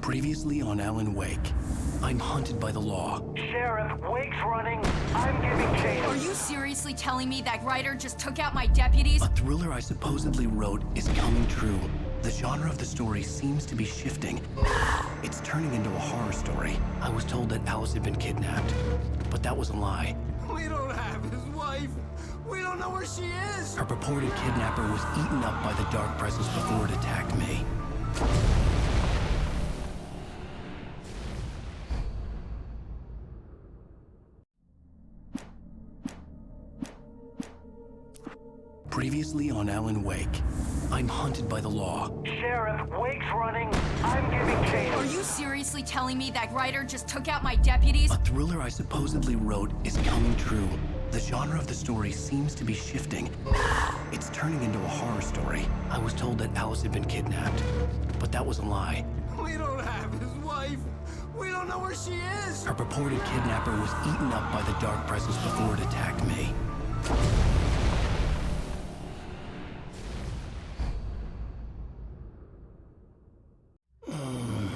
Previously on Alan Wake, I'm hunted by the law. Sheriff, Wake's running. I'm giving chase. Are you seriously telling me that writer just took out my deputies? A thriller I supposedly wrote is coming true. The genre of the story seems to be shifting. It's turning into a horror story. I was told that Alice had been kidnapped, but that was a lie. We don't have his wife. We don't know where she is. Her purported kidnapper was eaten up by the dark presence before it attacked me. Previously on Alan Wake, I'm hunted by the law. Sheriff, Wake's running. I'm giving chase. Are you seriously telling me that writer just took out my deputies? A thriller I supposedly wrote is coming true. The genre of the story seems to be shifting. It's turning into a horror story. I was told that Alice had been kidnapped, but that was a lie. We don't have his wife. We don't know where she is. Her purported kidnapper was eaten up by the dark presence before it attacked me.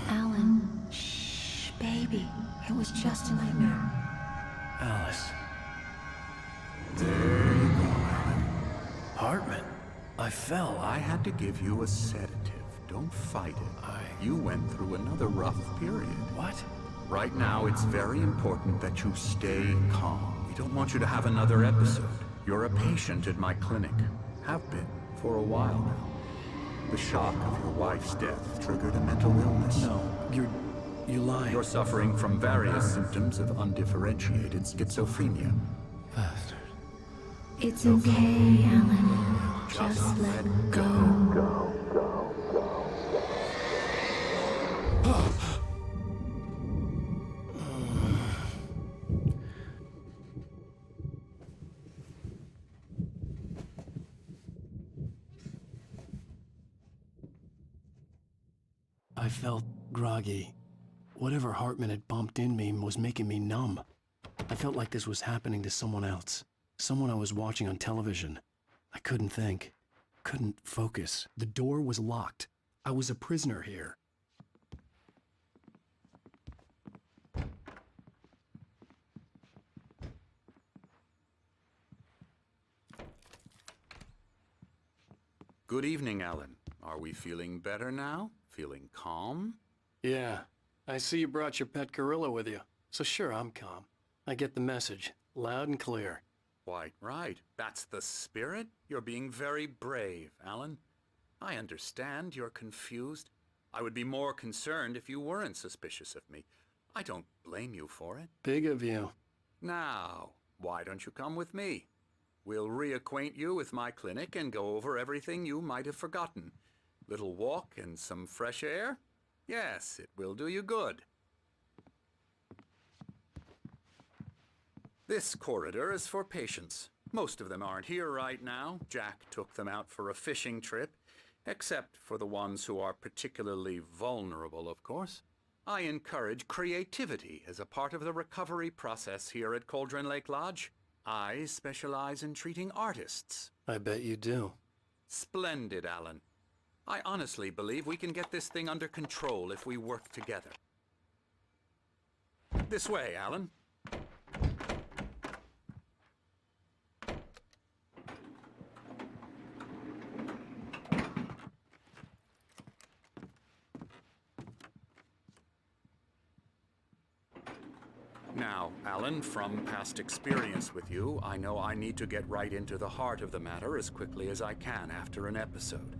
Alan, shh, baby. It was just a nightmare. Alice. There you go, Alan. Hartman. I fell. I had to give you a sedative. Don't fight it. You went through another rough period. What? Right now, it's very important that you stay calm. We don't want you to have another episode. You're a patient at my clinic. Have been for a while now. The shock of your wife's death triggered a mental illness. No, you're lying. You're suffering from various symptoms of undifferentiated schizophrenia. Bastard. It's okay, Alan. Just let go. I felt groggy. Whatever Hartman had bumped in me was making me numb. I felt like this was happening to someone else. Someone I was watching on television. I couldn't think. Couldn't focus. The door was locked. I was a prisoner here. Good evening, Alan. Are we feeling better now? Feeling calm? Yeah. I see you brought your pet gorilla with you. So sure, I'm calm. I get the message. Loud and clear. Quite right. That's the spirit. You're being very brave, Alan. I understand you're confused. I would be more concerned if you weren't suspicious of me. I don't blame you for it. Big of you. Now, why don't you come with me? We'll reacquaint you with my clinic and go over everything you might have forgotten. Little walk and some fresh air? Yes, it will do you good. This corridor is for patients. Most of them aren't here right now. Jack took them out for a fishing trip, except for the ones who are particularly vulnerable, of course. I encourage creativity as a part of the recovery process here at Cauldron Lake Lodge. I specialize in treating artists. I bet you do. Splendid, Alan. I honestly believe we can get this thing under control if we work together. This way, Alan. Now, Alan, from past experience with you, I know I need to get right into the heart of the matter as quickly as I can after an episode.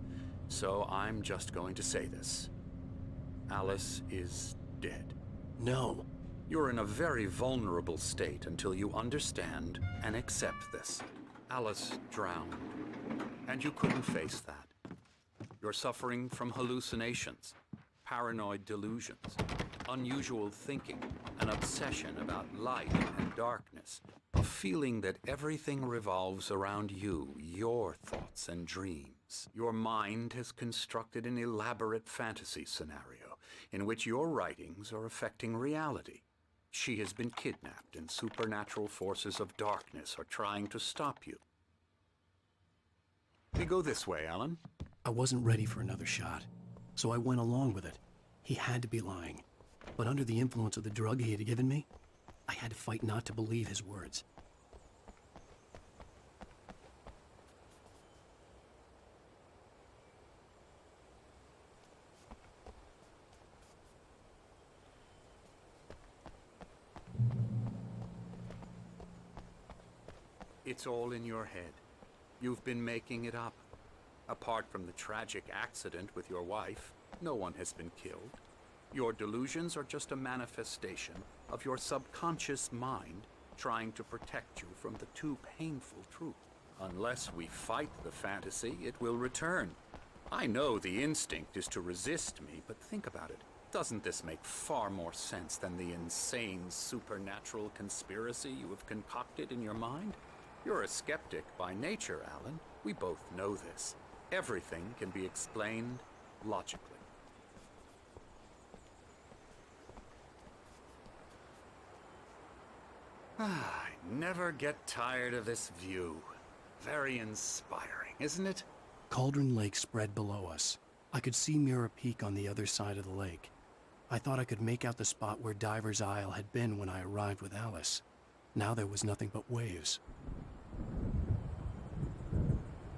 So I'm just going to say this. Alice is dead. No. You're in a very vulnerable state until you understand and accept this. Alice drowned, and you couldn't face that. You're suffering from hallucinations, paranoid delusions, unusual thinking, an obsession about light and darkness, a feeling that everything revolves around you, your thoughts and dreams. Your mind has constructed an elaborate fantasy scenario in which your writings are affecting reality. She has been kidnapped and supernatural forces of darkness are trying to stop you. We go this way, Alan. I wasn't ready for another shot, so I went along with it. He had to be lying. But under the influence of the drug he had given me, I had to fight not to believe his words. It's all in your head. You've been making it up. Apart from the tragic accident with your wife, no one has been killed. Your delusions are just a manifestation of your subconscious mind trying to protect you from the too painful truth. Unless we fight the fantasy, it will return. I know the instinct is to resist me, but think about it. Doesn't this make far more sense than the insane supernatural conspiracy you have concocted in your mind? You're a skeptic by nature, Alan. We both know this. Everything can be explained logically. I never get tired of this view. Very inspiring, isn't it? Cauldron Lake spread below us. I could see Mirror Peak on the other side of the lake. I thought I could make out the spot where Diver's Isle had been when I arrived with Alice. Now there was nothing but waves.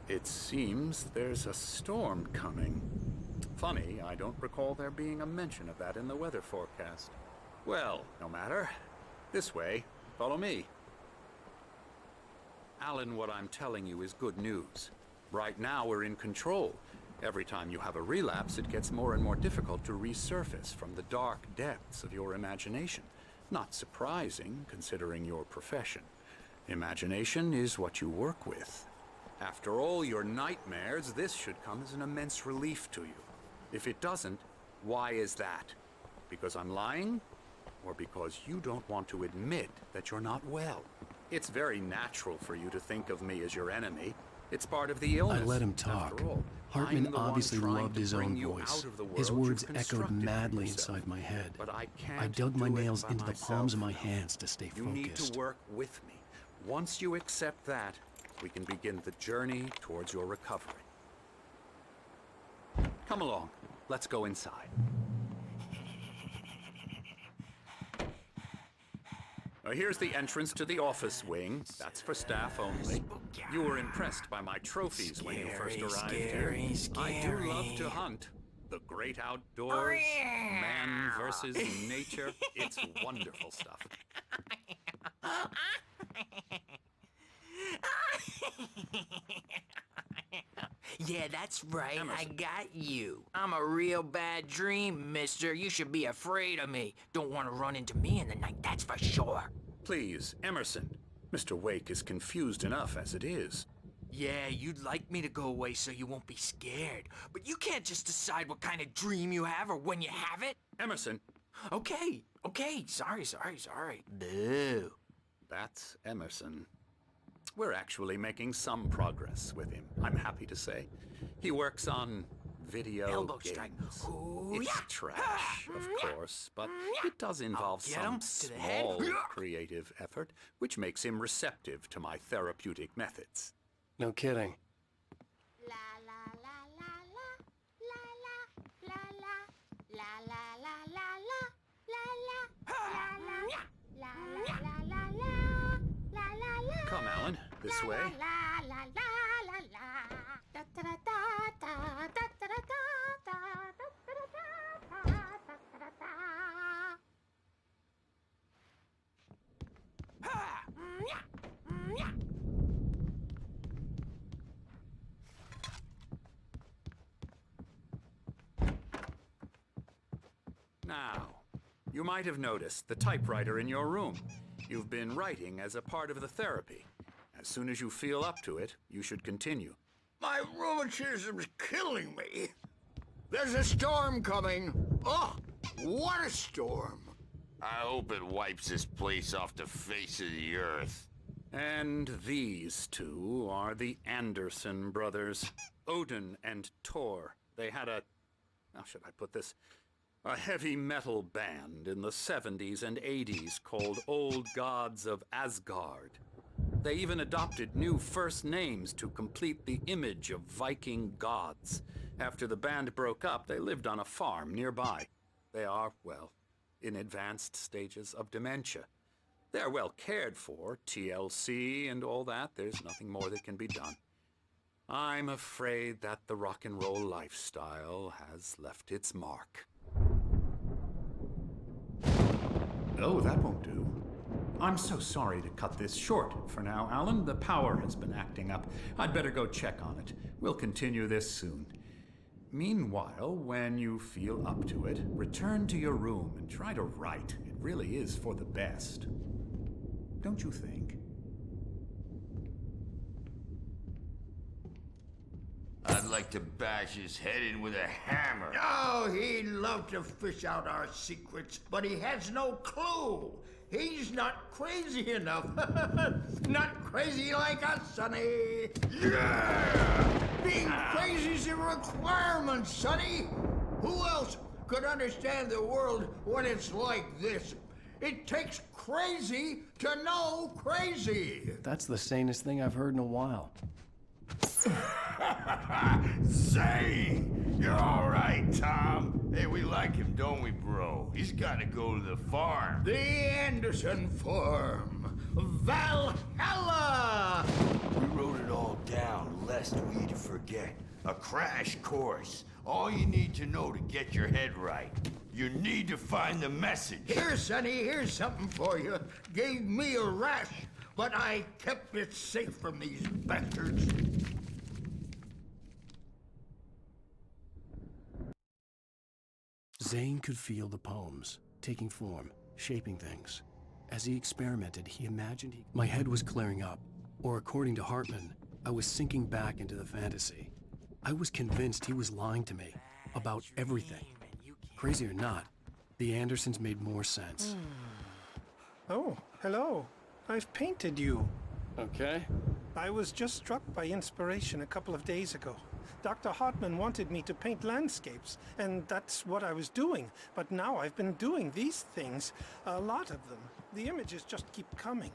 It seems there's a storm coming. Funny, I don't recall there being a mention of that in the weather forecast. Well, no matter. This way. Follow me. Alan, what I'm telling you is good news. Right now, we're in control. Every time you have a relapse, it gets more and more difficult to resurface from the dark depths of your imagination. Not surprising, considering your profession. Imagination is what you work with. After all your nightmares, this should come as an immense relief to you. If it doesn't, why is that? Because I'm lying? Or because you don't want to admit that you're not well? It's very natural for you to think of me as your enemy. It's part of the illness. I let him talk. After all, Hartman I'm the one obviously trying loved to his bring own you voice. out of the His world words you've echoed constructed for madly yourself. inside my head. But I can't I dug my do it nails by into the myself palms of my now. hands to stay You need to focused. work with me. Once you accept that, we can begin the journey towards your recovery. Come along. Let's go inside. Now, here's the entrance to the office wing. That's for staff only. You were impressed by my trophies when you first arrived here. I do love to hunt. The great outdoors, man versus nature. It's wonderful stuff. Yeah, that's right. Emerson. I got you. I'm a real bad dream, mister. You should be afraid of me. Don't want to run into me in the night, that's for sure. Please, Emerson. Mr. Wake is confused enough as it is. Yeah, you'd like me to go away so you won't be scared. But you can't just decide what kind of dream you have or when you have it. Emerson, Okay. Sorry. Boo. that's Emerson. We're actually making some progress with him, I'm happy to say. He works on video Elbow games. strike. Ooh, It's yeah. trash, of course, but it does involve get some him to the head. small creative effort, which makes him receptive to my therapeutic methods. No kidding. La la la la la la la la la la la la la la la la la la la. Come, Alan, this way. La la la la la. Da da da da da da da da da da da da da da. Now, you might have noticed the typewriter in your room. You've been writing as a part of the therapy. As soon as you feel up to it, you should continue. My rheumatism's killing me. There's a storm coming. Oh, what a storm. I hope it wipes this place off the face of the earth. And these two are the Anderson brothers, Odin and Thor. They had how should I put this? A heavy metal band in the 70s and 80s called Old Gods of Asgard. They even adopted new first names to complete the image of Viking gods. After the band broke up, they lived on a farm nearby. They are, well, in advanced stages of dementia. They're well cared for, TLC and all that. There's nothing more that can be done. I'm afraid that the rock and roll lifestyle has left its mark. Oh, that won't do. I'm so sorry to cut this short for now, Alan. The power has been acting up. I'd better go check on it. We'll continue this soon. Meanwhile, when you feel up to it, return to your room and try to write. It really is for the best. Don't you think? I'd like to bash his head in with a hammer. Oh, he'd love to fish out our secrets, but he has no clue. He's not crazy enough. Not crazy like us, Sonny. Yeah! Being crazy's a requirement, Sonny. Who else could understand the world when it's like this? It takes crazy to know crazy. That's the sanest thing I've heard in a while. Zane! You're all right, Tom. Hey, we like him, don't we, bro? He's got to go to the farm. The Anderson Farm. Valhalla! We wrote it all down, lest we forget. A crash course. All you need to know to get your head right. You need to find the message. Here, Sonny, here's something for you. Gave me a rash, but I kept it safe from these bastards. Zane could feel the poems, taking form, shaping things. As he experimented, he imagined my head was clearing up, or according to Hartman, I was sinking back into the fantasy. I was convinced he was lying to me about everything. Crazy or not, the Andersons made more sense. Oh, hello. I've painted you. Okay. I was just struck by inspiration a couple of days ago. Dr. Hartman wanted me to paint landscapes, and that's what I was doing. But now I've been doing these things, a lot of them. The images just keep coming.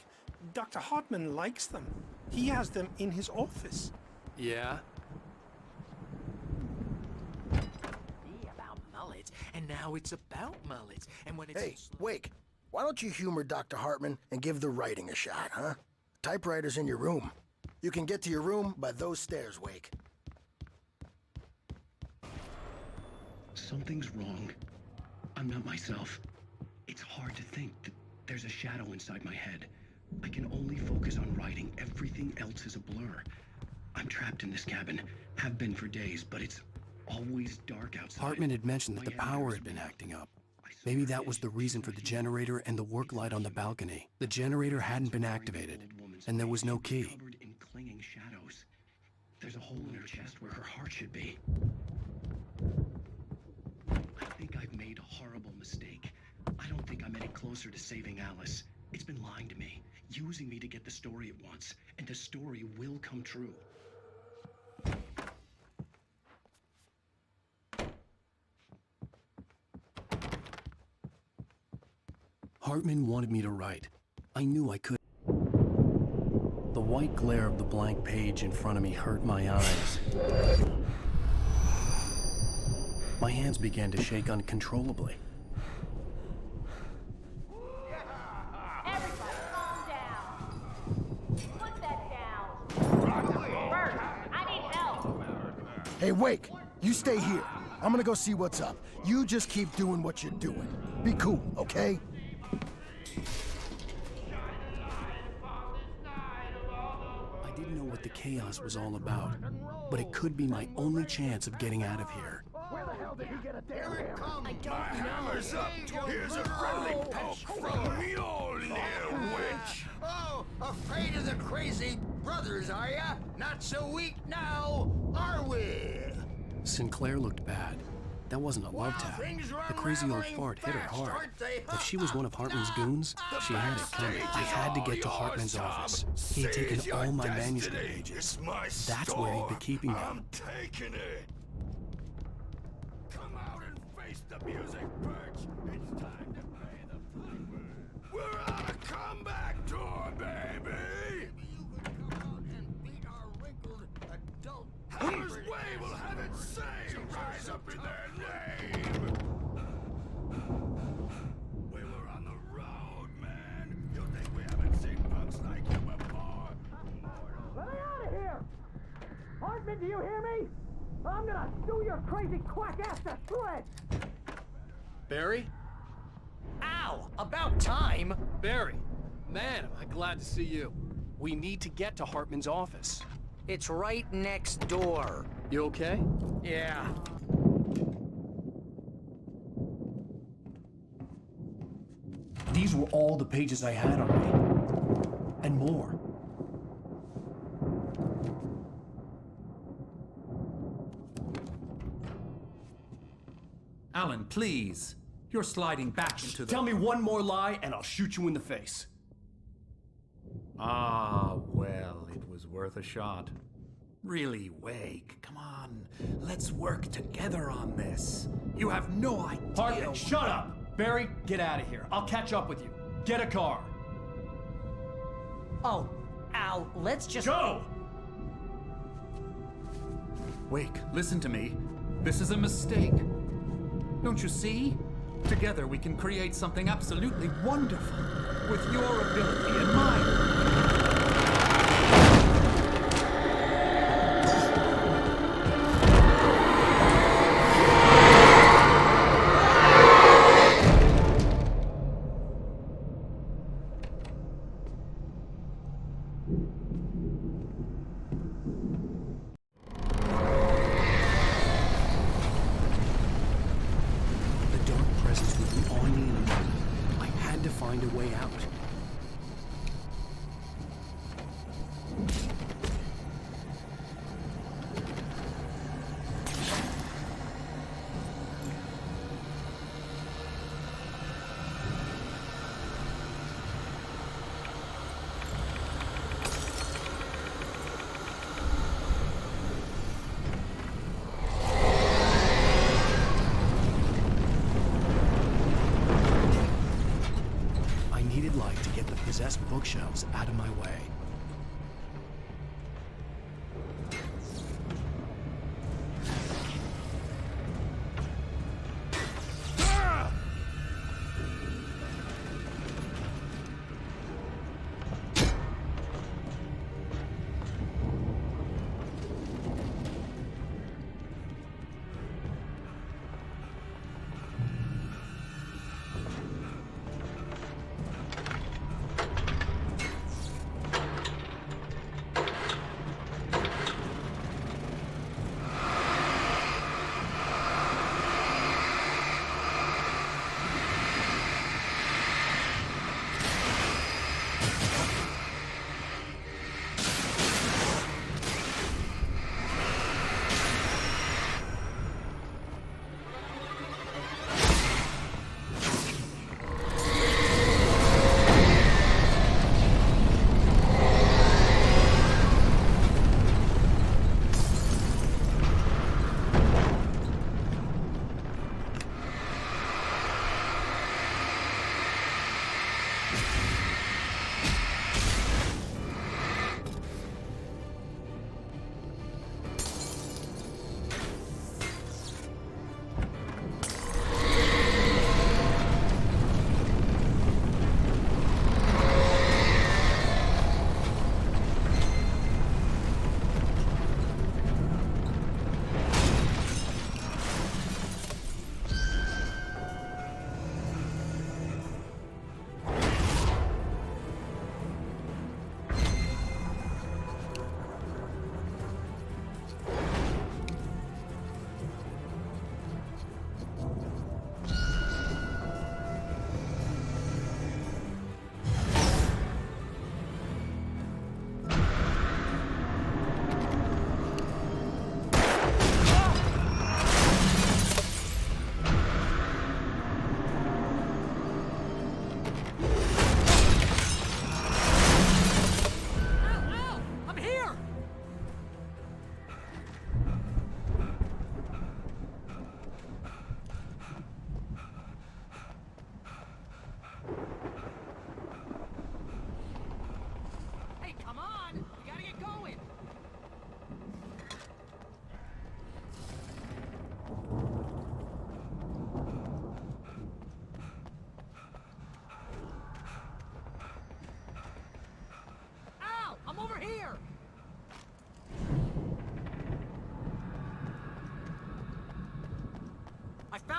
Dr. Hartman likes them. He has them in his office. Yeah? About mullets, and now it's about mullets. And when it's Hey, Wake, why don't you humor Dr. Hartman and give the writing a shot, huh? Typewriter's in your room. You can get to your room by those stairs, Wake. Something's wrong. I'm not myself. It's hard to think that there's a shadow inside my head. I can only focus on writing. Everything else is a blur. I'm trapped in this cabin. Have been for days, but it's always dark outside. Hartman had mentioned that the power had been acting up. Maybe that was the reason for the generator and the work light on the balcony. The generator hadn't been activated, and there was no key. Covered in clinging shadows. There's a hole in her chest where her heart should be. I think I've made a horrible mistake. I don't think I'm any closer to saving Alice. It's been lying to me, using me to get the story it wants, and the story will come true. Hartman wanted me to write. I knew I could. The white glare of the blank page in front of me hurt my eyes. My hands began to shake uncontrollably. Everybody, calm down. Put that down. Bert, I need help. Hey, Wake, you stay here. I'm gonna go see what's up. You just keep doing what you're doing. Be cool, okay? I didn't know what the chaos was all about, but it could be my only chance of getting out of here. Where the hell did he get a damn hammer? I don't Hammer's up. Here's a friendly poke from Mjolnir, witch. Oh, afraid of the crazy brothers, are ya? Not so weak now, are we? Sinclair looked bad. That wasn't a love tap. The crazy old fart hit her hard. If she was one of Hartman's goons, she had it coming. I had to get to Hartman's office. He had taken all my manuscript pages. That's where he'd been keeping them. I'm taking it. Come out and face the music, Birch. It's time to pay the piper. We're on a comeback tour, baby. Maybe you could come out and beat our wrinkled adult. Hammer's Way will have it say rise up in their name. Hartman, do you hear me? I'm gonna sue your crazy quack ass to shreds! Barry? Ow! About time! Barry! Man, am I glad to see you. We need to get to Hartman's office. It's right next door. You okay? Yeah. These were all the pages I had on me. And more. Alan, please. You're sliding back into the... Tell me one more lie and I'll shoot you in the face. Ah, well, it was worth a shot. Really, Wake, come on. Let's work together on this. You have no idea... Hartman, shut up! Barry, get out of here. I'll catch up with you. Get a car. Oh, Al, let's just... Go! Wake, listen to me. This is a mistake. Don't you see? Together we can create something absolutely wonderful. With your ability and mine. Find a way out.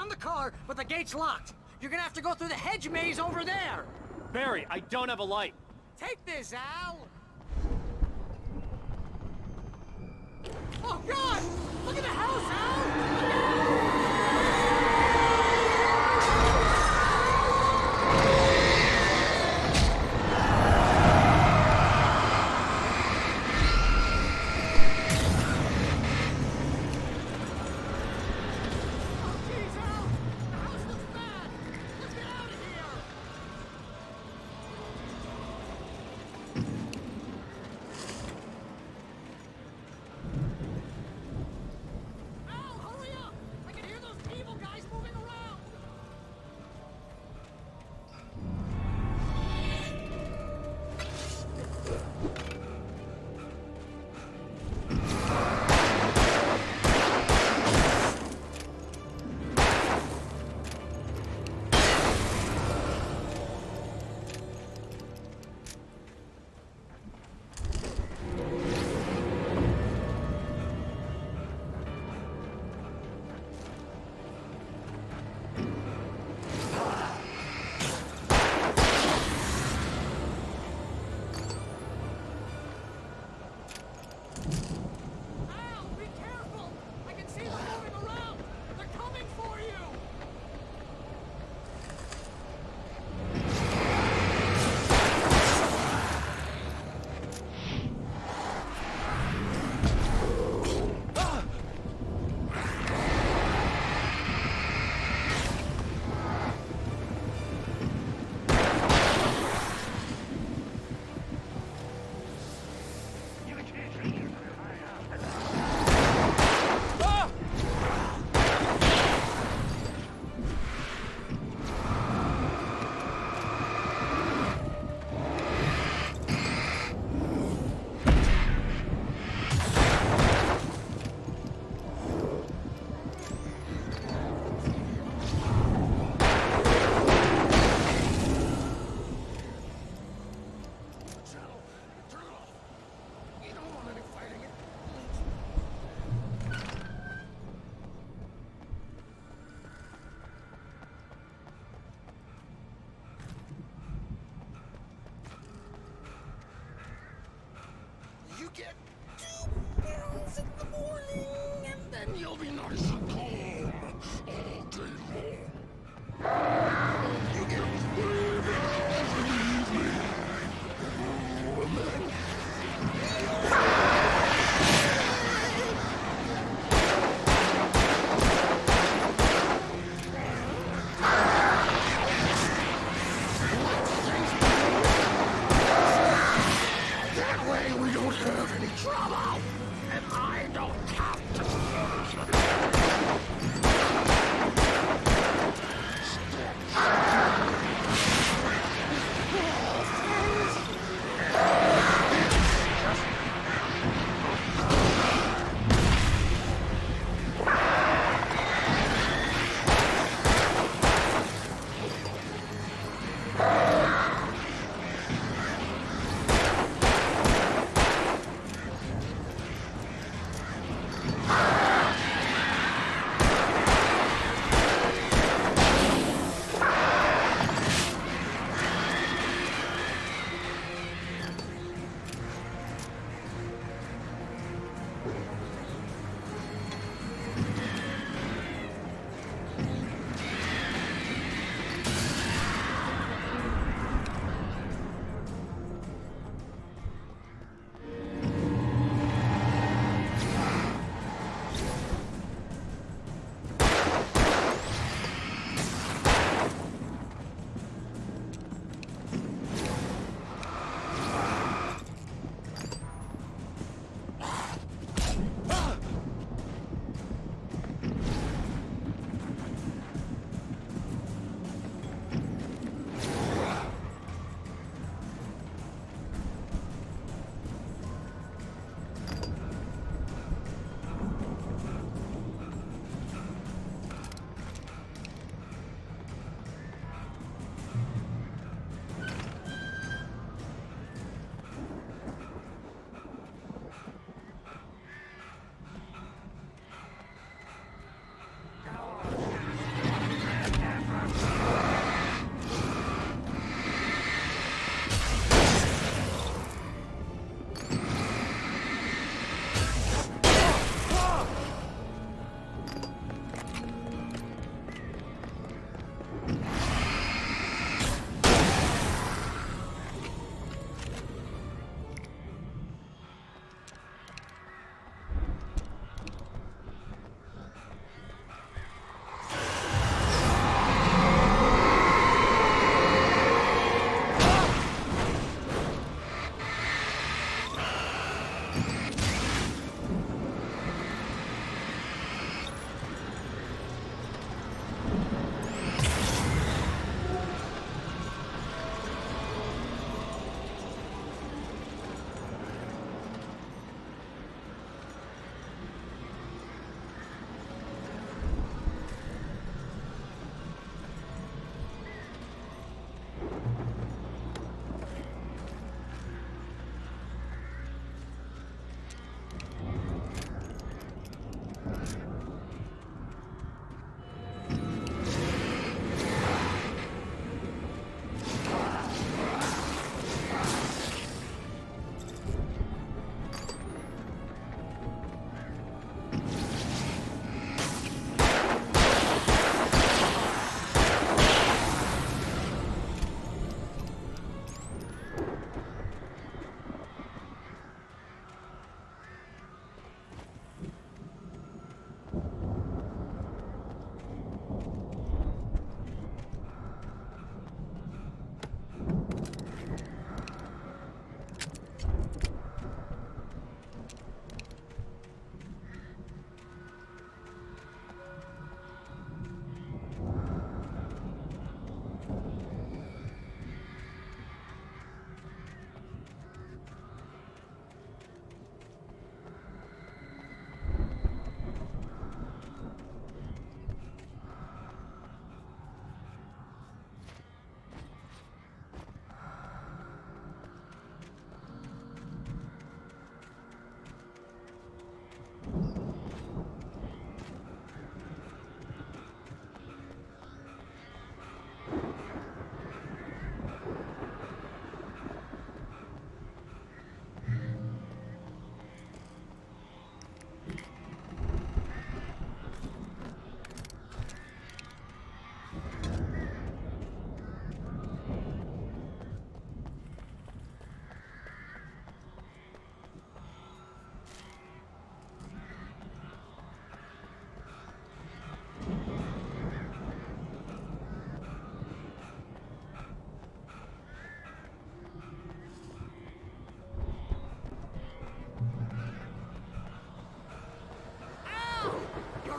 found the car, but the gate's locked. You're gonna have to go through the hedge maze over there. Barry, I don't have a light. Take this, Al. Oh, God! Look at the house, Al!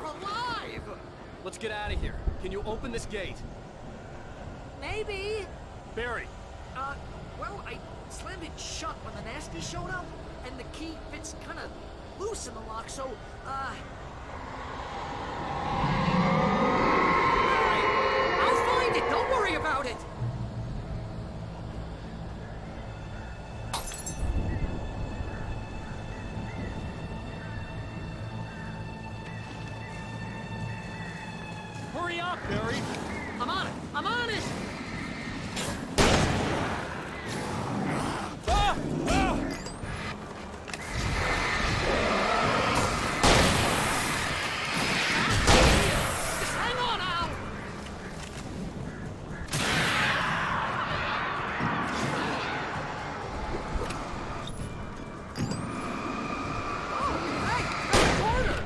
You're alive! Let's get out of here. Can you open this gate? Maybe. Barry! Well, I slammed it shut when the nasty showed up, and the key fits kind of loose in the lock, so, Barry, I'll find it! Don't worry about it! Hurry up, Barry! I'm on it! I'm on it! Ah! Ah! Just hang on, Al! Oh, hey! That's a corner!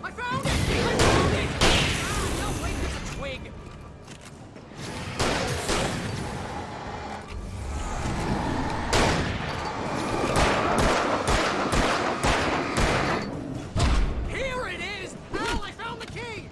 I found it! I found it! Ah, no, wait, there's a twig. Here it is! Al, I found the key!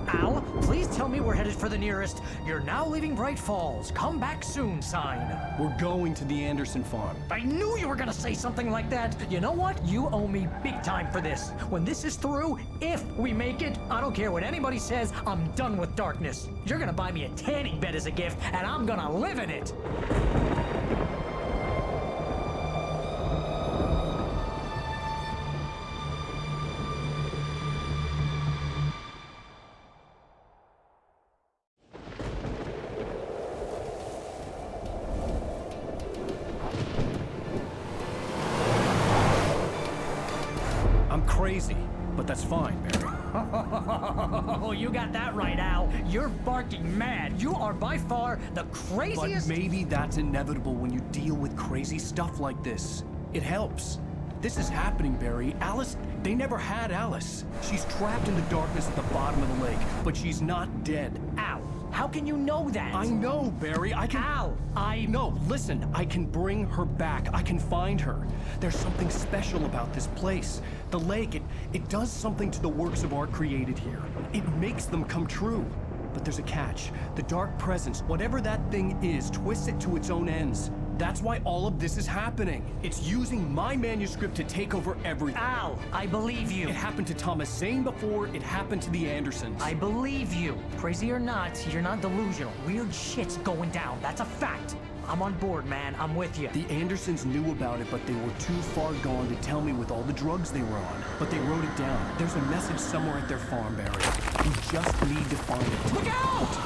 Al, please tell me we're headed for the nearest "You're now leaving Bright Falls. Come back soon" sign. We're going to the Anderson farm. I knew you were gonna say something like that. You know what? You owe me big time for this. When this is through, if we make it, I don't care what anybody says, I'm done with darkness. You're gonna buy me a tanning bed as a gift, and I'm gonna live in it. I'm crazy, but that's fine, Barry. Oh, you got that right, Al. You're barking mad. You are by far the But craziest. maybe that's inevitable when you deal with crazy stuff like this. It helps. This is happening, Barry. Alice, they never had Alice. She's trapped in the darkness at the bottom of the lake, but she's not dead. Al, how can you know that? I know, Barry. I can... Al, No, listen. I can bring her back. I can find her. There's something special about this place. The lake, it does something to the works of art created here. It makes them come true. But there's a catch. The dark presence, whatever that thing is, twists it to its own ends. That's why all of this is happening. It's using my manuscript to take over everything. Al, I believe you. It happened to Thomas Zane before, it happened to the Andersons. I believe you. Crazy or not, you're not delusional. Weird shit's going down. That's a fact. I'm on board, man. I'm with you. The Andersons knew about it, but they were too far gone to tell me with all the drugs they were on. But they wrote it down. There's a message somewhere at their farm, Barry. We just need to find it. Look out!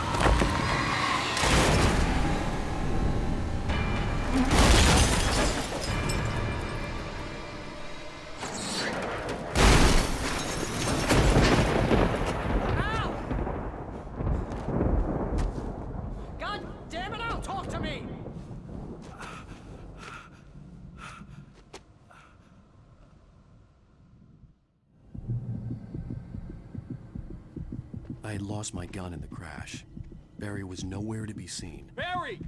Al! God damn it, Al, talk to me! I had lost my gun in the crash. Barry was nowhere to be seen. Barry!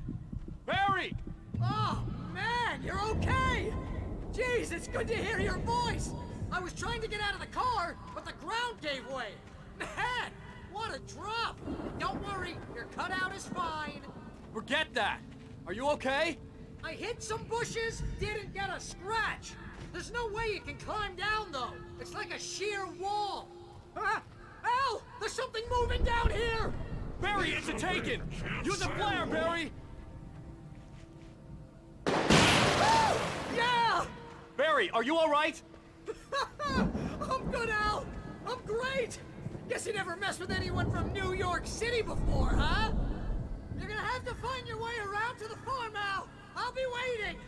Barry! Oh, man, you're okay! Jeez, it's good to hear your voice! I was trying to get out of the car, but the ground gave way! Man, what a drop! Don't worry, your cutout is fine. Forget that! Are you okay? I hit some bushes, didn't get a scratch. There's no way you can climb down, though. It's like a sheer wall. Ah! Al! There's something moving down here! Barry, it's a taken! Use a flare, Barry! Yeah! Barry, are you alright? I'm good, Al! I'm great! Guess you never messed with anyone from New York City before, huh? You're gonna have to find your way around to the farm, Al! I'll be waiting!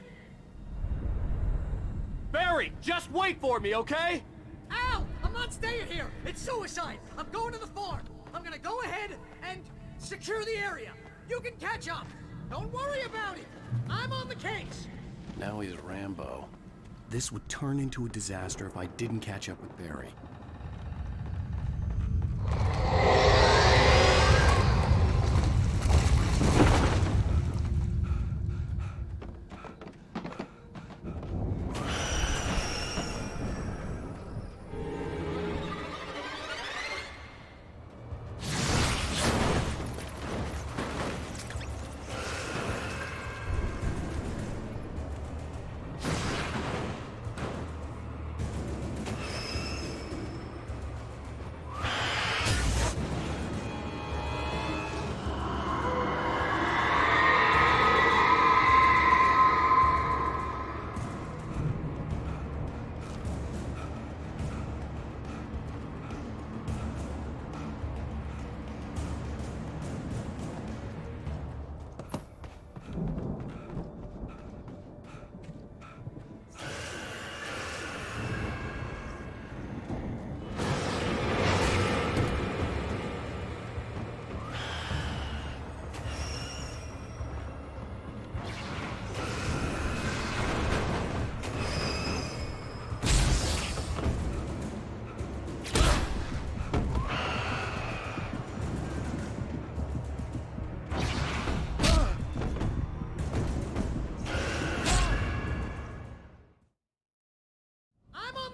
Barry! Barry, just wait for me, okay? Al, I'm not staying here. It's suicide. I'm going to the farm. I'm gonna go ahead and secure the area. You can catch up. Don't worry about it. I'm on the case. Now he's Rambo. This would turn into a disaster if I didn't catch up with Barry.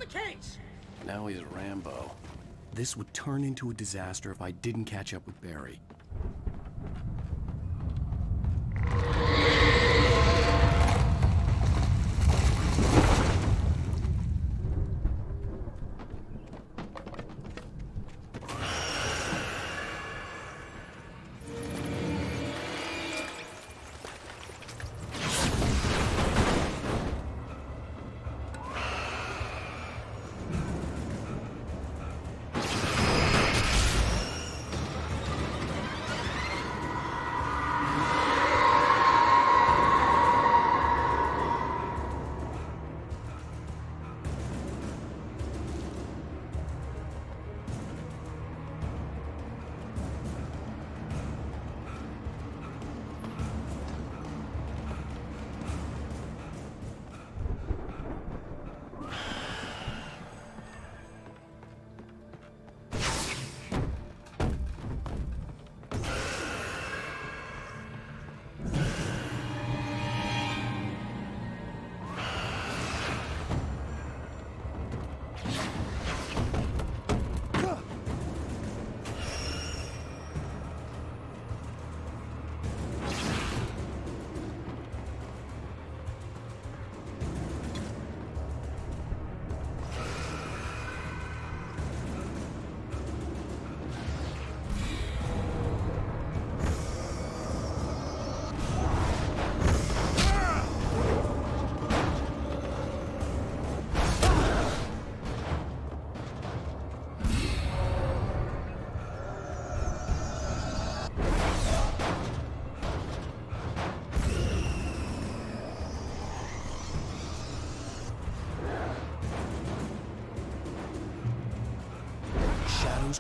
Case. Now he's Rambo. This would turn into a disaster if I didn't catch up with Barry.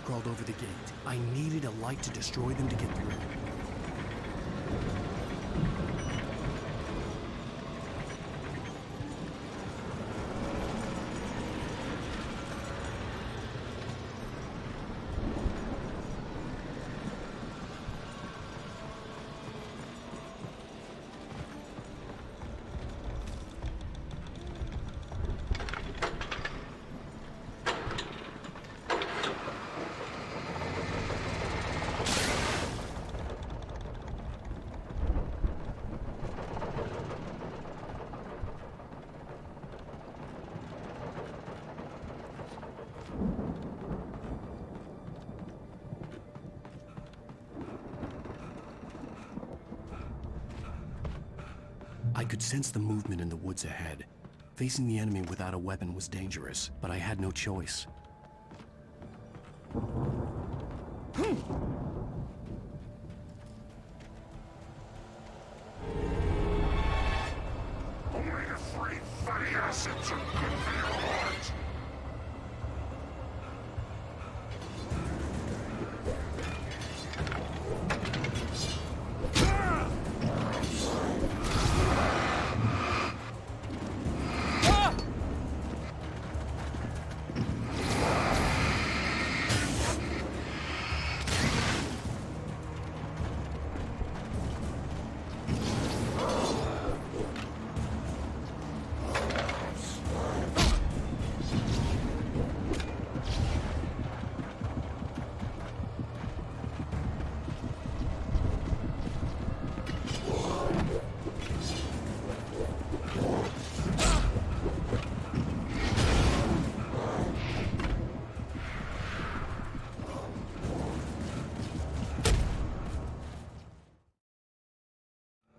Crawled over the gate. I needed a light to destroy them to get through. I could sense the movement in the woods ahead. Facing the enemy without a weapon was dangerous, but I had no choice. Only a free fire acids are good for your heart.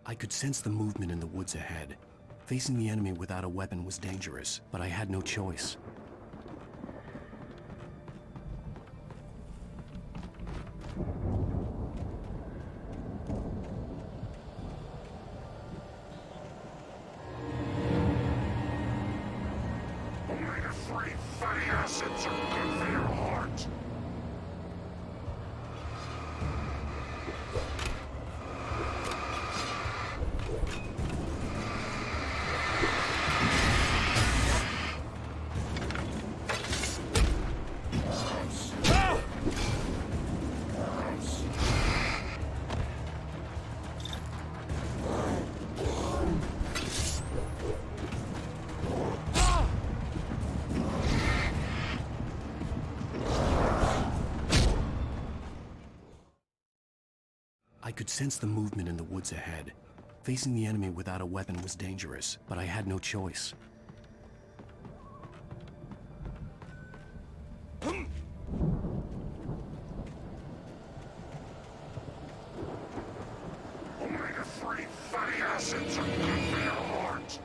I could sense the movement in the woods ahead. Facing the enemy without a weapon was dangerous, but I had no choice. Omega-3 fatty acids are good for your heart. I could sense the movement in the woods ahead. Facing the enemy without a weapon was dangerous, but I had no choice. Omega-3 fatty acids are good for your heart.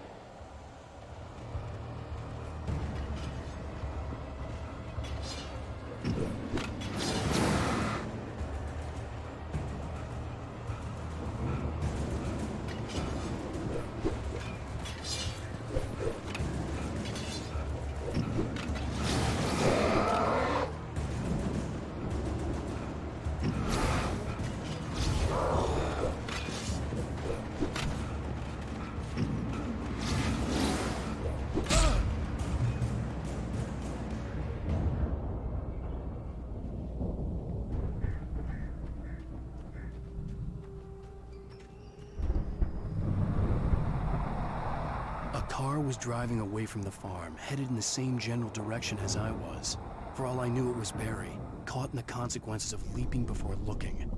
A car was driving away from the farm, headed in the same general direction as I was. For all I knew, it was Barry, caught in the consequences of leaping before looking.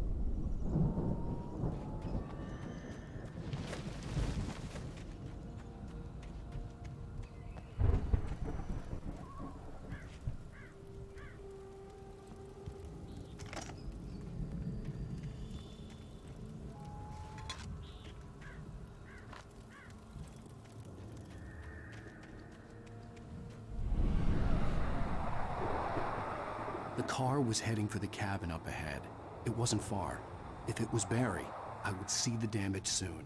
The car was heading for the cabin up ahead. It wasn't far. If it was Barry, I would see the damage soon.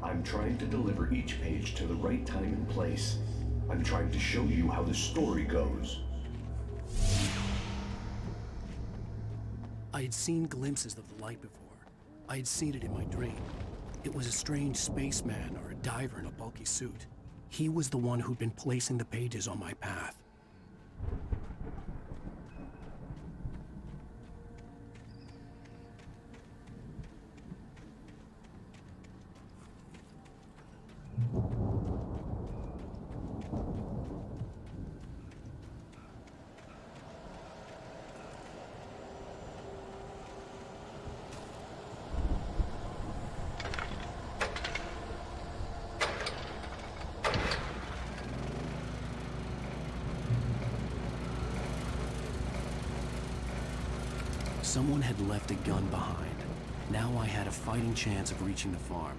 I'm trying to deliver each page to the right time and place. I'm trying to show you how the story goes. I had seen glimpses of the light before. I had seen it in my dream. It was a strange spaceman or a diver in a bulky suit. He was the one who'd been placing the pages on my path. Someone had left a gun behind. Now I had a fighting chance of reaching the farm.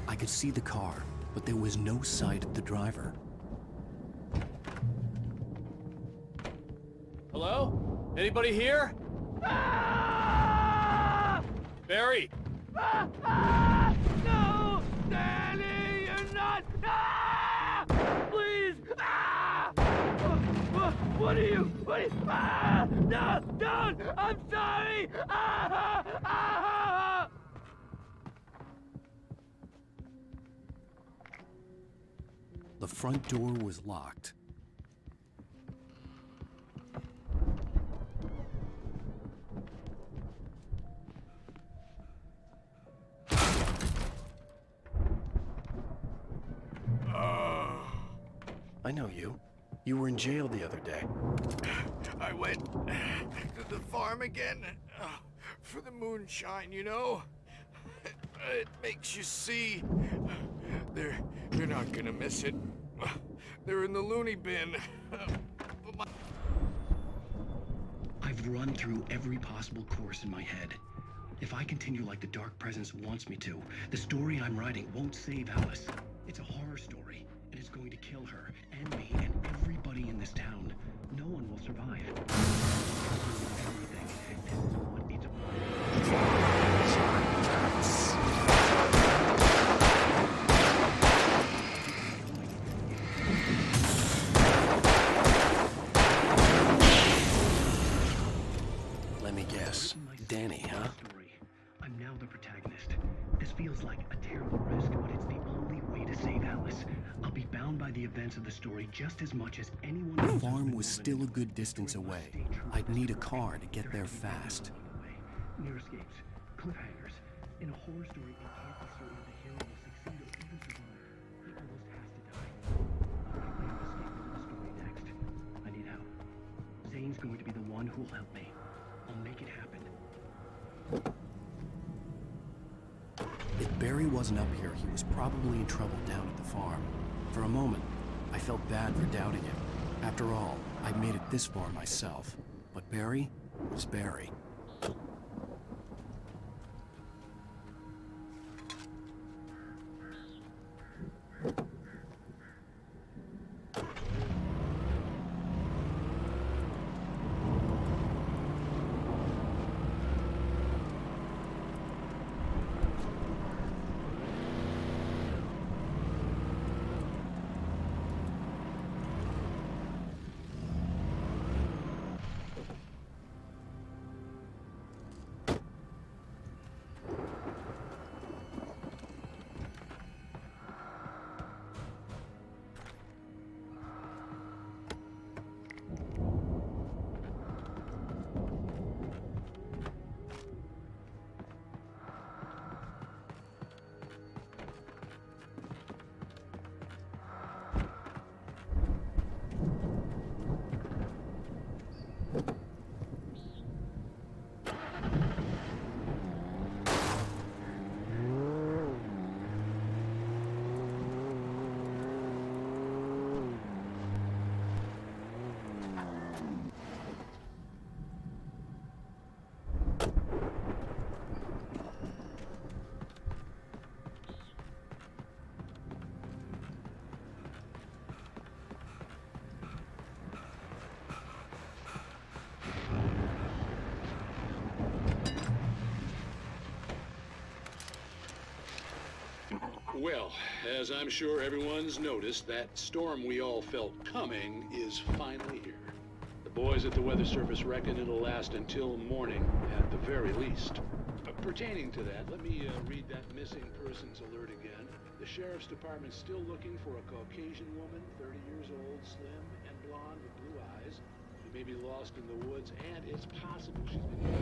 I could see the car, but there was no sight of the driver. Hello? Anybody here? Ah! Barry! No! Danny, you're not! Ah! Please! Ah! What are you? Ah! No! Don't! I'm sorry! Ah! Ah! The front door was locked. I know you. You were in jail the other day. I went to the farm again for the moonshine, you know? It makes you see. They're not gonna miss it. They're in the loony bin. I've run through every possible course in my head. If I continue like the Dark Presence wants me to, the story I'm writing won't save Alice. It's a horror story, and it's going to kill her, and me, and everybody in this town. No one will survive. Everything. This is what it's Let me guess. Danny, huh? I'm now the protagonist. This feels like a terrible risk, but it's the only way to save Alice. I'll be bound by the events of the story just as much as anyone else. The farm was still a good distance away. I'd need a car to get there fast. Near escapes, cliffhangers. In a horror story, it can't be certain that the hero will succeed or even survive. He almost has to die. I'll be able to escape into the story next. I need help. Zane's going to be the one who'll help me. I'll make it happen. If Barry wasn't up here, he was probably in trouble down at the farm. For a moment, I felt bad for doubting him. After all, I'd made it this far myself. But Barry was Barry. Well, as I'm sure everyone's noticed, that storm we all felt coming is finally here. The boys at the Weather Service reckon it'll last until morning, at the very least. Pertaining to that, let me read that missing persons alert again. The Sheriff's Department's still looking for a Caucasian woman, 30 years old, slim and blonde with blue eyes. She may be lost in the woods, and it's possible she's been...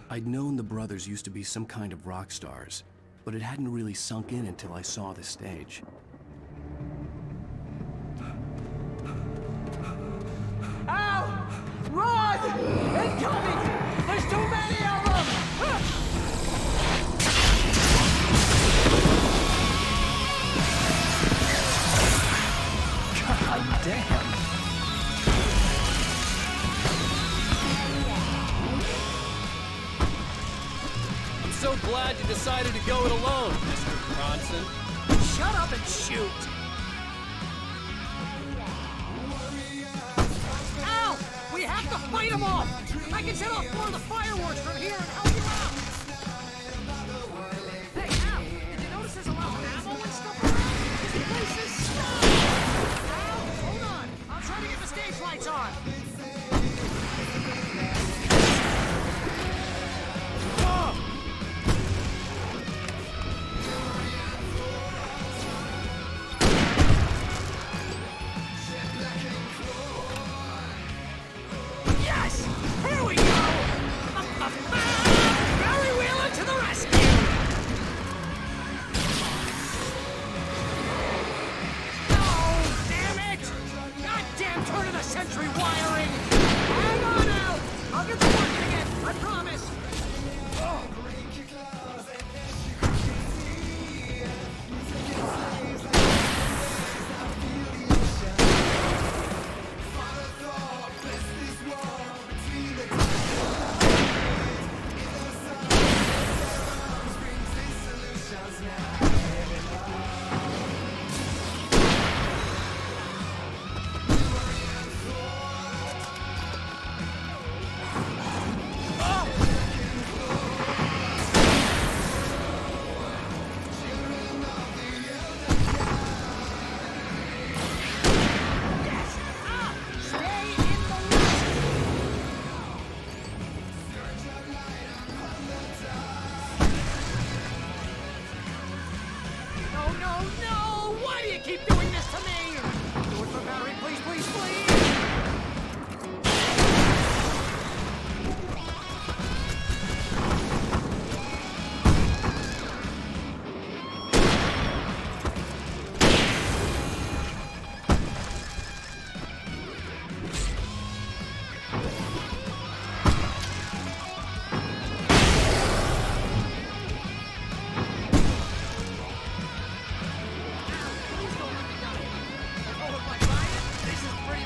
I'd known the brothers used to be some kind of rock stars, but it hadn't really sunk in until I saw the stage. Ow! Run! Incoming! There's too many of them! God damn. I'm so glad you decided to go it alone, Mr. Bronson. Shut up and shoot! Ow! We have to fight them off! I can set off more of the fireworks from here and help you out! Hey, Al! Did you notice there's a lot of ammo and stuff around? This place is stuck! Al, hold on! I'll try to get the stage lights on! Yes! Here we go! Barry Wheeler to the rescue! Oh, damn it! Goddamn turn of the century wiring! Hang on out! I'll get to working again, I promise!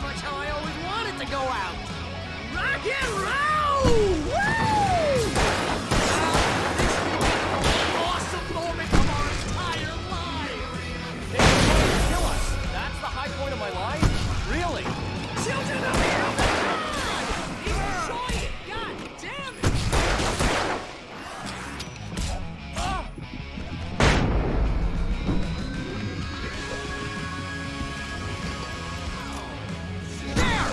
much how I always wanted to go out. Rock and roll! Woo! Awesome moment of our entire lives! They were trying to kill us. That's the high point of my life? Really? Children of the enjoy it! God damn it! There!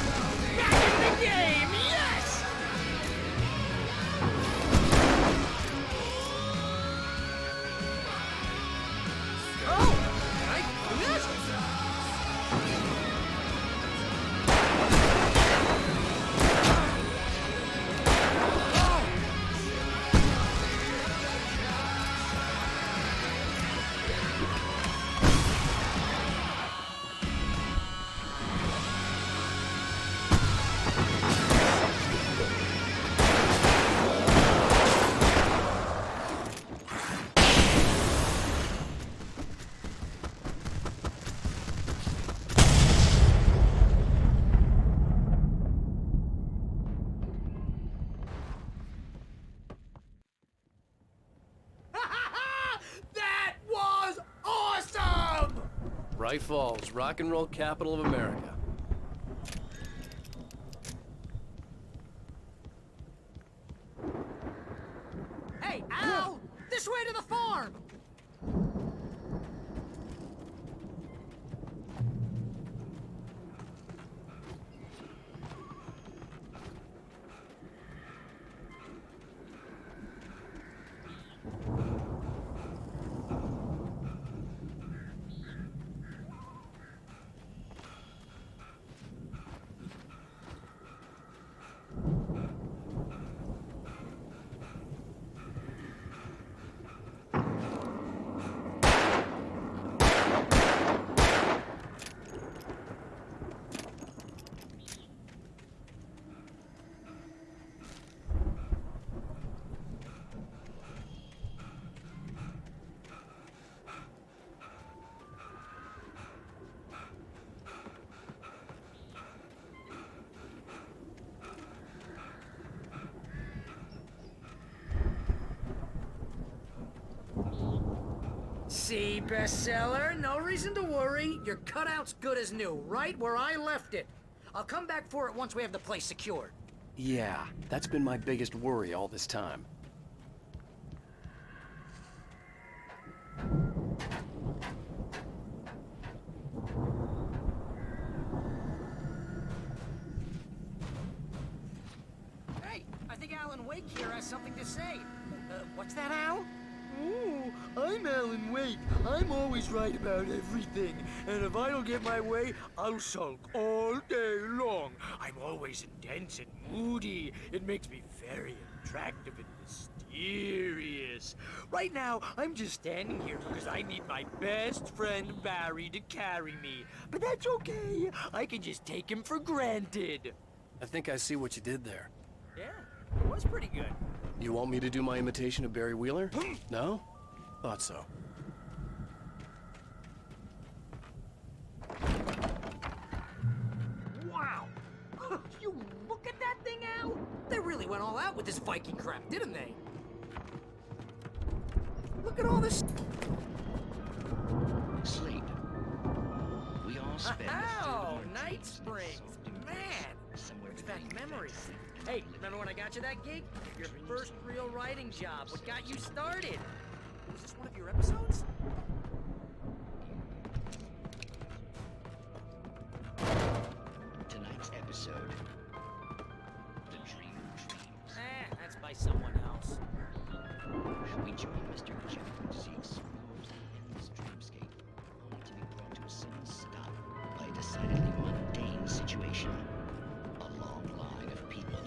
Back in the game! Yes! Oh! Can I do this? That was awesome! Bright Falls, rock and roll capital of America. Hey, Al! This way to the farm! See, bestseller, no reason to worry. Your cutout's good as new, right where I left it. I'll come back for it once we have the place secured. Yeah, that's been my biggest worry all this time. Hey, I think Alan Wake here has something to say. What's that, Al? Ooh, I'm Alan Wake. I'm always right about everything. And if I don't get my way, I'll sulk all day long. I'm always intense and moody. It makes me very attractive and mysterious. Right now, I'm just standing here because I need my best friend Barry to carry me. But that's okay. I can just take him for granted. I think I see what you did there. Yeah, it was pretty good. You want me to do my imitation of Barry Wheeler? No? Thought so. Wow! You look at that thing, Al? They really went all out with this Viking crap, didn't they? Look at all this... Sleep. We all spend Oh, Night Springs. Man, brings back memories. Hey, remember when I got you that gig? Your first real writing job. What got you started? Was this one of your episodes? Tonight's episode. The Dream of Dreams. That's by someone else. We join Mr. Jones as he explores the endless dreamscape, only to be brought to a sudden stop by a decidedly mundane situation. A long line of people.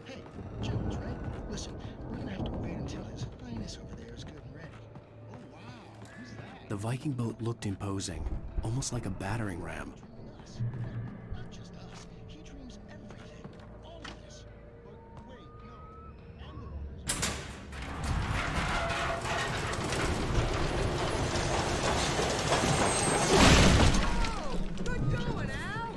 Hey, Jones, right? Listen, we're gonna have to wait until His Highness over there is good and ready. Oh, wow, who's that? The Viking boat looked imposing, almost like a battering ram. Not just us. He dreams everything. All of this. But wait, no. I'm the one who's... Good going, Al!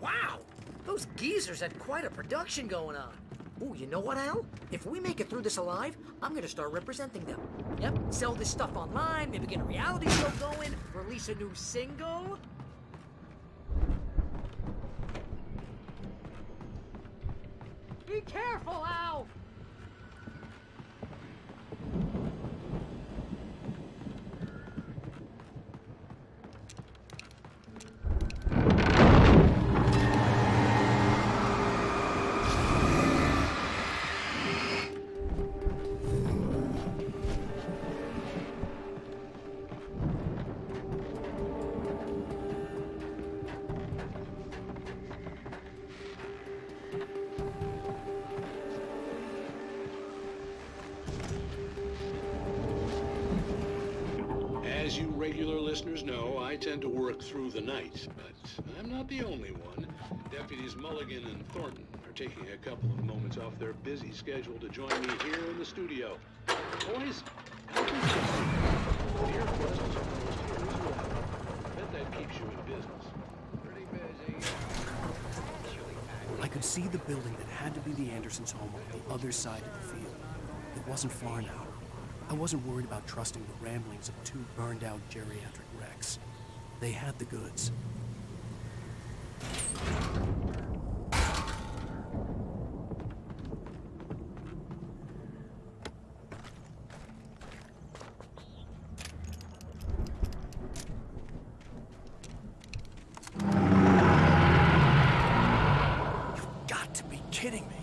Wow! Those geezers had quite a production going on. Ooh, you know what, Al? If we make it through this alive, I'm gonna start representing them. Yep, sell this stuff online, maybe get a reality show going, release a new single. Be careful, Al! As you regular listeners know, I tend to work through the night, but I'm not the only one. Deputies Mulligan and Thornton are taking a couple of moments off their busy schedule to join me here in the studio. Boys, how can you dear questions are posed here as well. I bet that keeps you in business. Pretty busy. I could see the building that had to be the Andersons' home on the other side of the field. It wasn't far now. I wasn't worried about trusting the ramblings of two burned-out geriatric wrecks. They had the goods. You've got to be kidding me.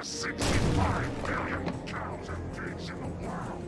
are 65 billion cows and pigs in the world.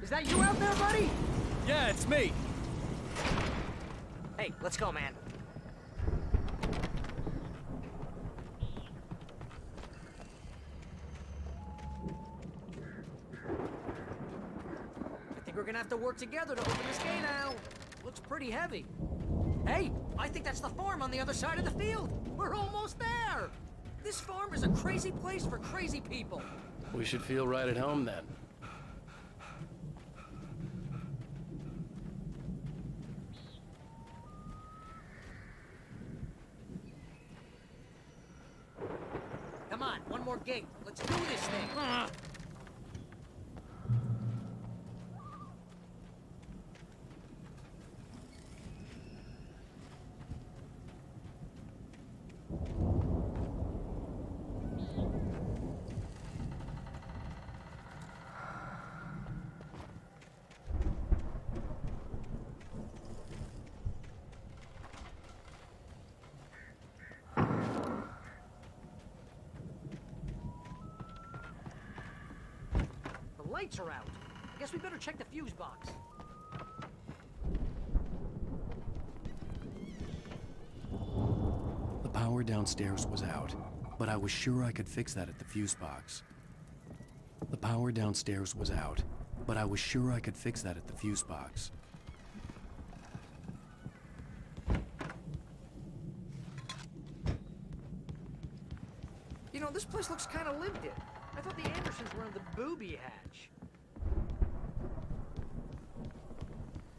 Is that you out there, buddy? Yeah, it's me. Hey, let's go, man. I think we're gonna have to work together to open this gate now. Looks pretty heavy. Hey, I think that's the farm on the other side of the field. We're almost there. This farm is a crazy place for crazy people. We should feel right at home then. Come on, one more gate. Let's do this thing. The lights are out. I guess we better check the fuse box. The power downstairs was out, but I was sure I could fix that at the fuse box. The power downstairs was out, but I was sure I could fix that at the fuse box. You know, this place looks kind of lived in. I thought the Andersons were in the booby hatch.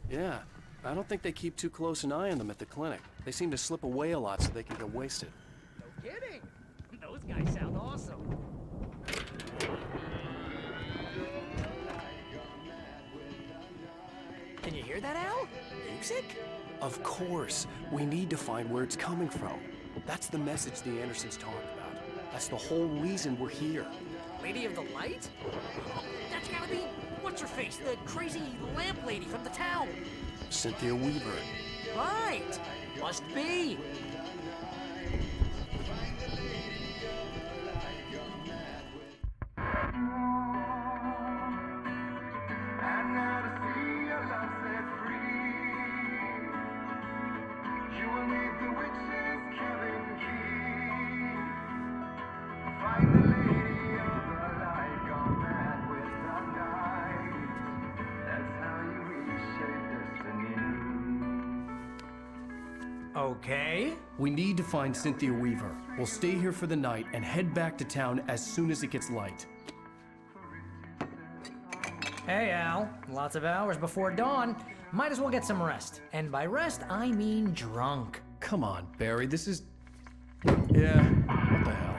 Yeah, I don't think they keep too close an eye on them at the clinic. They seem to slip away a lot so they can get wasted. No kidding. Those guys sound awesome. Can you hear that, Al? Music? Of course. We need to find where it's coming from. That's the message the Andersons talk about. That's the whole reason we're here. Lady of the Light? Oh, that's gotta be... What's-her-face? The crazy lamp lady from the town. Cynthia Weaver. Right. Must be. Okay. We need to find Cynthia Weaver. We'll stay here for the night and head back to town as soon as it gets light. Hey, Al. Lots of hours before dawn. Might as well get some rest. And by rest, I mean drunk. Come on, Barry, this is... Yeah, what the hell?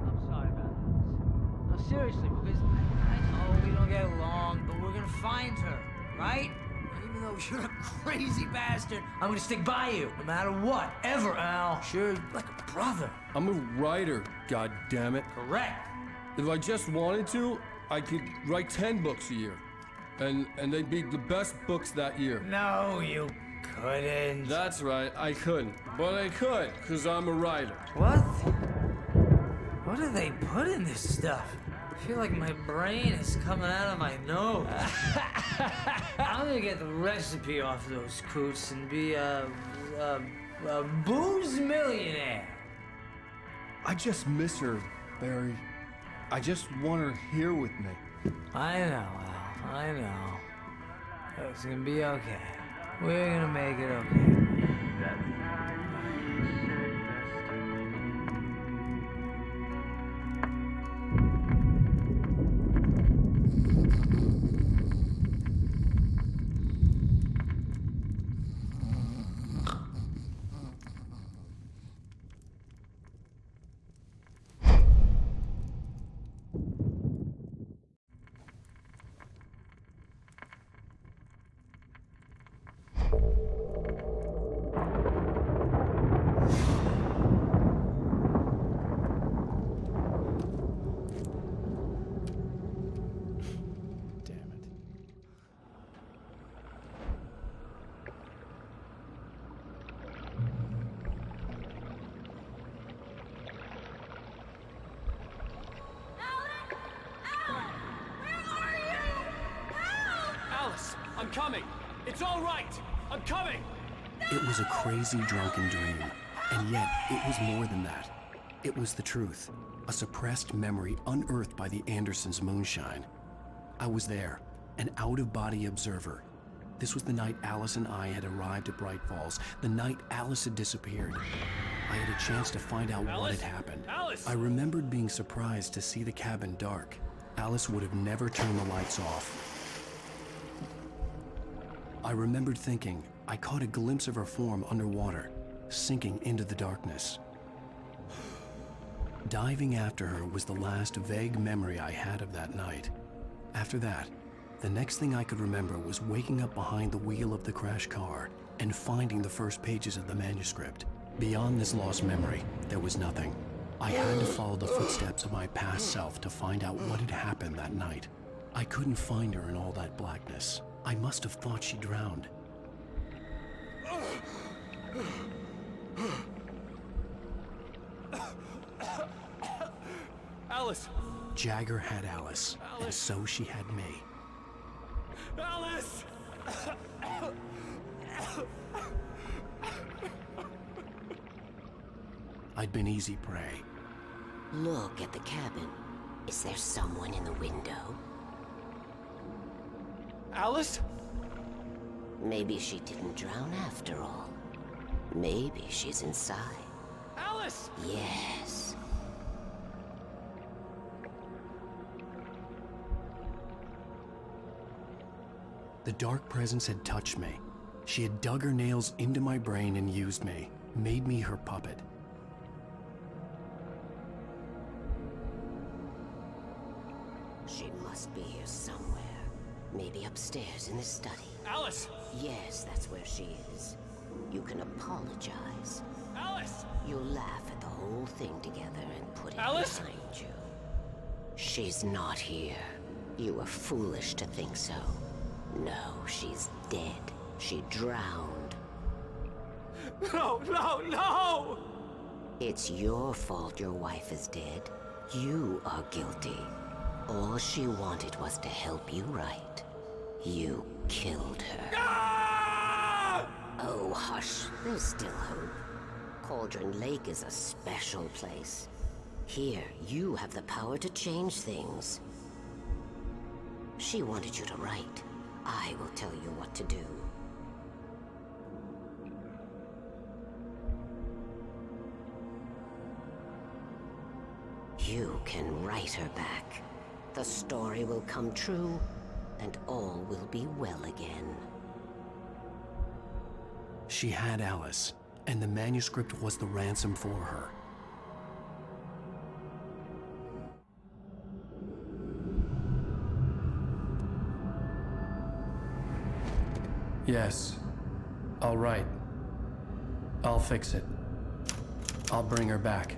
I'm sorry about this. No, seriously, because I know we don't get along, but we're gonna find her, right? Even though you're a crazy bastard, I'm gonna stick by you, no matter what, ever, Al. Sure, like a brother. I'm a writer, goddammit. Correct. If I just wanted to, I could write 10 books a year. And they'd be the best books that year. No, you couldn't. That's right, I couldn't. But I could, because I'm a writer. What? What do they put in this stuff? I feel like my brain is coming out of my nose. I'm gonna get the recipe off those coots and be a booze millionaire. I just miss her, Barry. I just want her here with me. I know, Al. I know. It's gonna be okay. We're gonna make it okay. I'm coming. It's all right. I'm coming. It was a crazy drunken dream, and yet it was more than that. It was the truth, a suppressed memory unearthed by the Andersons' moonshine. I was there, an out-of-body observer. This was the night Alice and I had arrived at Bright Falls, the night Alice had disappeared. I had a chance to find out what had happened. Alice! I remembered being surprised to see the cabin dark. Alice would have never turned the lights off. I remembered thinking I caught a glimpse of her form underwater, sinking into the darkness. Diving after her was the last vague memory I had of that night. After that, the next thing I could remember was waking up behind the wheel of the crashed car and finding the first pages of the manuscript. Beyond this lost memory, there was nothing. I had to follow the footsteps of my past self to find out what had happened that night. I couldn't find her in all that blackness. I must have thought she drowned. Alice! Jagger had Alice, and so she had me. Alice! I'd been easy prey. Look at the cabin. Is there someone in the window? Alice? Maybe she didn't drown after all. Maybe she's inside. Alice! Yes. The dark presence had touched me. She had dug her nails into my brain and used me, made me her puppet. She must be here somewhere. Maybe upstairs in the study. Alice! Yes, that's where she is. You can apologize. Alice! You'll laugh at the whole thing together and put it Alice? behind you. She's not here. You were foolish to think so. No, she's dead. She drowned. No, no, no! It's your fault your wife is dead. You are guilty. All she wanted was to help you right. You killed her. Ah! Oh, hush. There's still hope. Cauldron Lake is a special place. Here, you have the power to change things. She wanted you to write. I will tell you what to do. You can write her back. The story will come true, and all will be well again. She had Alice, and the manuscript was the ransom for her. Yes. All right. I'll fix it. I'll bring her back.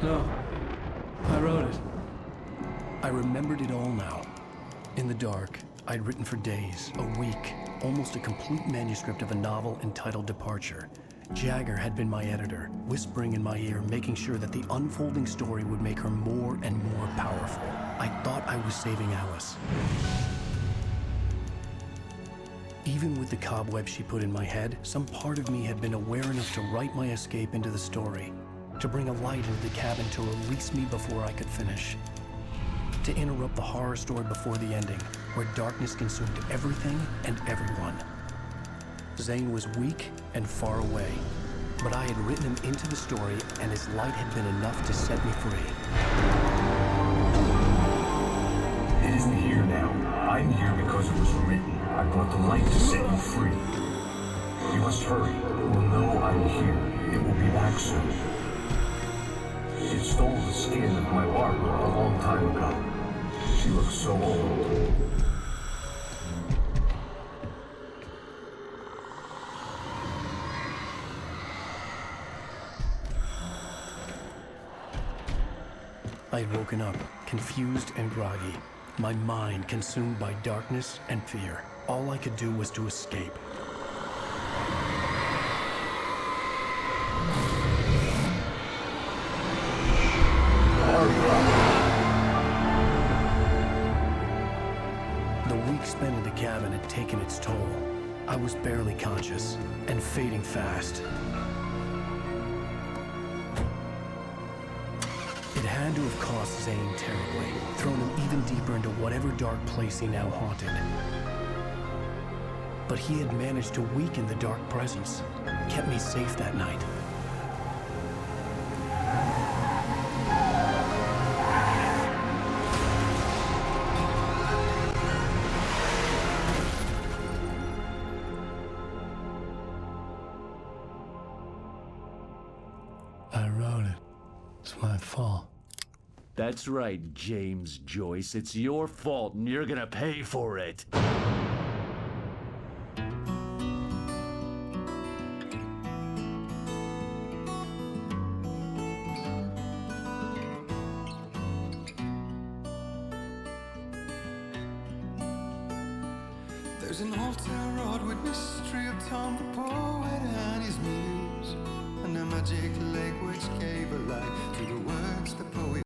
No. I wrote it. I remembered it all now. In the dark, I'd written for days, a week, almost a complete manuscript of a novel entitled Departure. Jagger had been my editor, whispering in my ear, making sure that the unfolding story would make her more and more powerful. I thought I was saving Alice. Even with the cobweb she put in my head, some part of me had been aware enough to write my escape into the story, to bring a light into the cabin to release me before I could finish, to interrupt the horror story before the ending, where darkness consumed everything and everyone. Zane was weak and far away, but I had written him into the story, and his light had been enough to set me free. It isn't here now. I'm here because it was written. I brought the light to set you free. You must hurry. It will know I'm here. It will be back soon. It stole the skin of my Barbara a long time ago. She looks so old. I had woken up, confused and groggy, my mind consumed by darkness and fear. All I could do was to escape. its toll. I was barely conscious, and fading fast. It had to have cost Zane terribly, thrown him even deeper into whatever dark place he now haunted. But he had managed to weaken the dark presence, kept me safe that night. I wrote it. It's my fault. That's right, James Joyce. It's your fault, and you're gonna pay for it. There's an old town road with mystery of Tom the poet and his muse, and a magic lake which gave a light to the words the poet